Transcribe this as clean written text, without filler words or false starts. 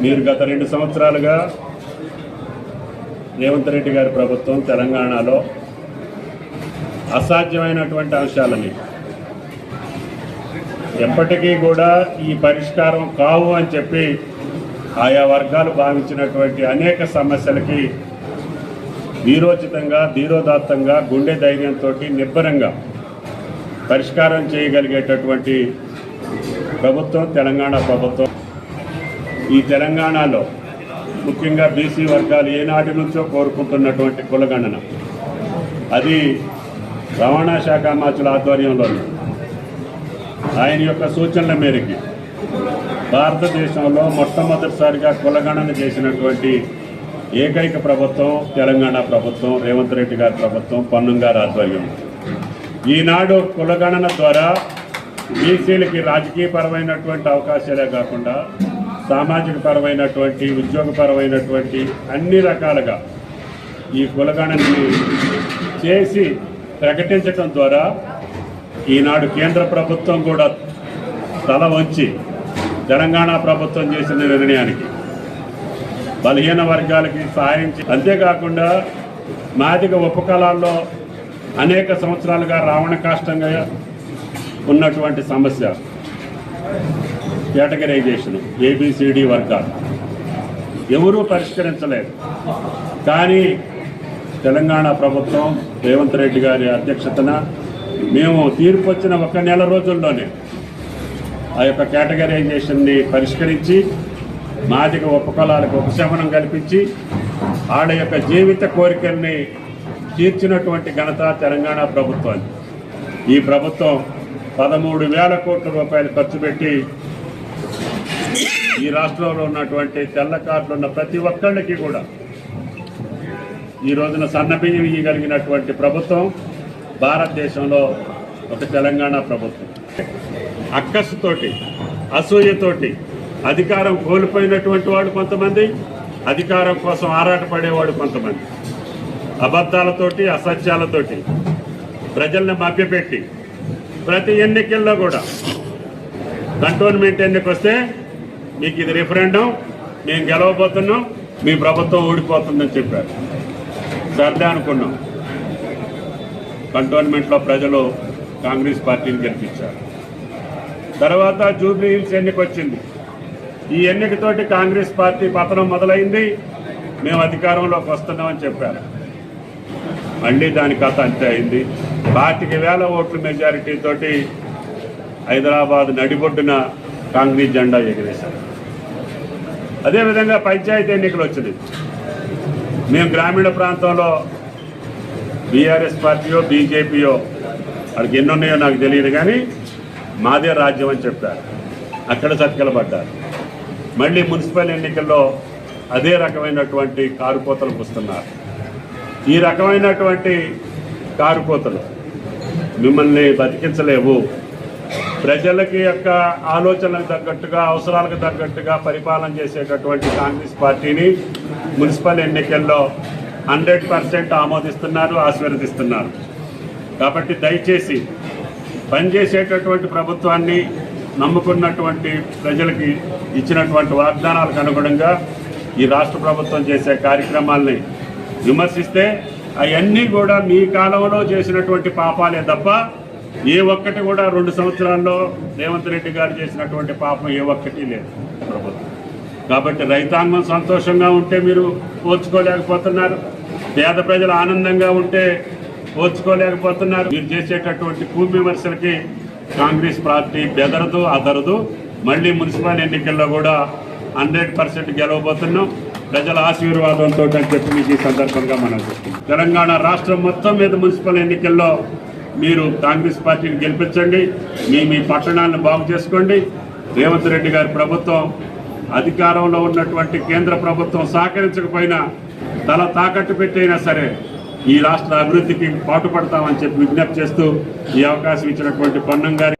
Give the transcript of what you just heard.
మీరు గత 2 సంవత్సరాలుగా రేవంత్ రెడ్డి గారి ప్రభుత్వం తెలంగాణలో అసాధ్యమైనటువంటి అంశాలని ఎప్పటికీ కూడా ఈ పరిష్కారం కావు అని చెప్పి ఆయా వర్గాలు భావించినటువంటి అనేక సమస్యలకి వీరోచితంగా ధీరోదాత్తంగా గుండె ధైర్యంతో నిబ్బరంగా పరిష్కారం చేయగలిగేటటువంటి ప్రభుత్వం తెలంగాణ ప్రభుత్వం. ఈ తెలంగాణలో ముఖ్యంగా బీసీ వర్గాలు ఏనాటి నుంచో కోరుకుంటున్నటువంటి కులగణన, అది రవాణా శాఖ మంత్రుల ఆధ్వర్యంలో ఆయన యొక్క సూచనల మేరకు భారతదేశంలో మొట్టమొదటిసారిగా కులగణన చేసినటువంటి ఏకైక ప్రభుత్వం తెలంగాణ ప్రభుత్వం, రేవంత్ రెడ్డి గారి ప్రభుత్వం, పొన్నం గారి ఆధ్వర్యం. ఈనాడు కులగణన ద్వారా బీసీలకి రాజకీయపరమైనటువంటి అవకాశాలే కాకుండా సామాజిక పరమైనటువంటి ఉద్యోగపరమైనటువంటి అన్ని రకాలుగా ఈ కులగణనని చేసి ప్రకటించడం ద్వారా ఈనాడు కేంద్ర ప్రభుత్వం కూడా తల వంచి తెలంగాణ ప్రభుత్వం చేసిన నిర్ణయానికి బలహీన వర్గాలకి సహాయం అంతేకాకుండా మాదిగ ఉపకులాల్లో అనేక సంవత్సరాలుగా రావణ కాష్టంగా ఉన్నటువంటి సమస్య కేటగరైజేషన్, ఏబిసిడి వర్గాలు ఎవరూ పరిష్కరించలేదు. కానీ తెలంగాణ ప్రభుత్వం రేవంత్ రెడ్డి గారి అధ్యక్షతన మేము తీర్పు వచ్చిన 1 నెల రోజుల్లోనే ఆ యొక్క కేటగరైజేషన్ని పరిష్కరించి మాదిగ ఉపకులాలకు ఉపశమనం కల్పించి వాళ్ళ యొక్క జీవిత కోరికల్ని తీర్చినటువంటి ఘనత తెలంగాణ ప్రభుత్వాన్ని. ఈ ప్రభుత్వం 13,000 కోట్ల రూపాయలు ఖర్చు పెట్టి ఈ రాష్ట్రంలో ఉన్నటువంటి తెల్ల కార్డులు ఉన్న ప్రతి ఒక్కళ్ళకి కూడా ఈ రోజున సన్నబియ్యం ఇవ్వగలిగినటువంటి ప్రభుత్వం భారతదేశంలో ఒక తెలంగాణ ప్రభుత్వం. అక్కసుతోటి అసూయతోటి అధికారం కోల్పోయినటువంటి వాడు కొంతమంది, అధికారం కోసం ఆరాటపడేవాడు కొంతమంది, అబద్ధాలతోటి అసత్యాలతోటి ప్రజల్ని మభ్యపెట్టి ప్రతి ఎన్నికల్లో కూడా కంటోన్మెంట్ ఎన్నిక వస్తే మీకు ఇది రిఫరెండం, మేము గెలవబోతున్నాం, మీ ప్రభుత్వం ఊడిపోతుందని చెప్పారు. సర్దే అనుకున్నాం. కంటోన్మెంట్లో ప్రజలు కాంగ్రెస్ పార్టీని గెలిపించారు. తర్వాత జూబ్లీ హిల్స్ ఎన్నిక వచ్చింది. ఈ ఎన్నికతోటి కాంగ్రెస్ పార్టీ పతనం మొదలైంది, మేము అధికారంలోకి వస్తున్నామని చెప్పారు. మళ్ళీ దాని కథ అంతే అయింది. 25,000 ఓట్ల మెజారిటీతోటి హైదరాబాద్ నడిబొడ్డున కాంగ్రెస్ జెండా ఎగిరేశారు. అదేవిధంగా పంచాయతీ ఎన్నికలు వచ్చింది. మేము గ్రామీణ ప్రాంతంలో బీఆర్ఎస్ పార్టీయో బీజేపీయో వాళ్ళకి ఎన్ని ఉన్నాయో నాకు తెలియదు, కానీ మాదే రాజ్యం అని చెప్పారు. అక్కడ చతికిలబడ్డారు. మళ్ళీ మున్సిపల్ ఎన్నికల్లో అదే రకమైనటువంటి కారుకోతలు పుస్తున్నారు. ఈ రకమైనటువంటి కారుకోతలు మిమ్మల్ని బతికించలేవు. ప్రజలకి యొక్క ఆలోచనలకు తగ్గట్టుగా, అవసరాలకు తగ్గట్టుగా పరిపాలన చేసేటటువంటి కాంగ్రెస్ పార్టీని మున్సిపల్ ఎన్నికల్లో 100% ఆమోదిస్తున్నారు, ఆశీర్వదిస్తున్నారు. కాబట్టి దయచేసి పనిచేసేటటువంటి ప్రభుత్వాన్ని నమ్ముకున్నటువంటి ప్రజలకి ఇచ్చినటువంటి వాగ్దానాలకు అనుగుణంగా ఈ రాష్ట్ర ప్రభుత్వం చేసే కార్యక్రమాల్ని విమర్శిస్తే అవన్నీ కూడా మీ కాలంలో చేసినటువంటి పాపాలే తప్ప ఏ ఒక్కటి కూడా 2 సంవత్సరాల్లో రేవంత్ రెడ్డి గారు చేసినటువంటి పాపం ఏ ఒక్కటి లేదు ప్రభుత్వం. కాబట్టి రైతాంగం సంతోషంగా ఉంటే మీరు ఓర్చుకోలేకపోతున్నారు, పేద ప్రజలు ఆనందంగా ఉంటే ఓర్చుకోలేకపోతున్నారు. మీరు చేసేటటువంటి విమర్శలకి కాంగ్రెస్ పార్టీ బెదరదు, అదరదు. మళ్ళీ మున్సిపల్ ఎన్నికల్లో కూడా 100% గెలవబోతున్నాం ప్రజల ఆశీర్వాదంతో అని చెప్పి మీకు ఈ సందర్భంగా మనం చెప్తున్నాం. తెలంగాణ రాష్ట్రం మొత్తం మీద మున్సిపల్ ఎన్నికల్లో మీరు కాంగ్రెస్ పార్టీని గెలిపించండి, మీ పట్టణాలను బాగు చేసుకోండి. రేవంత్ రెడ్డి గారి ప్రభుత్వం అధికారంలో ఉన్నటువంటి కేంద్ర ప్రభుత్వం సహకరించకపోయినా తల తాకట్టు పెట్టైనా సరే ఈ రాష్ట్ర అభివృద్ధికి పాటుపడతామని చెప్పి విజ్ఞప్తి చేస్తూ ఈ అవకాశం ఇచ్చినటువంటి పొన్నం గారి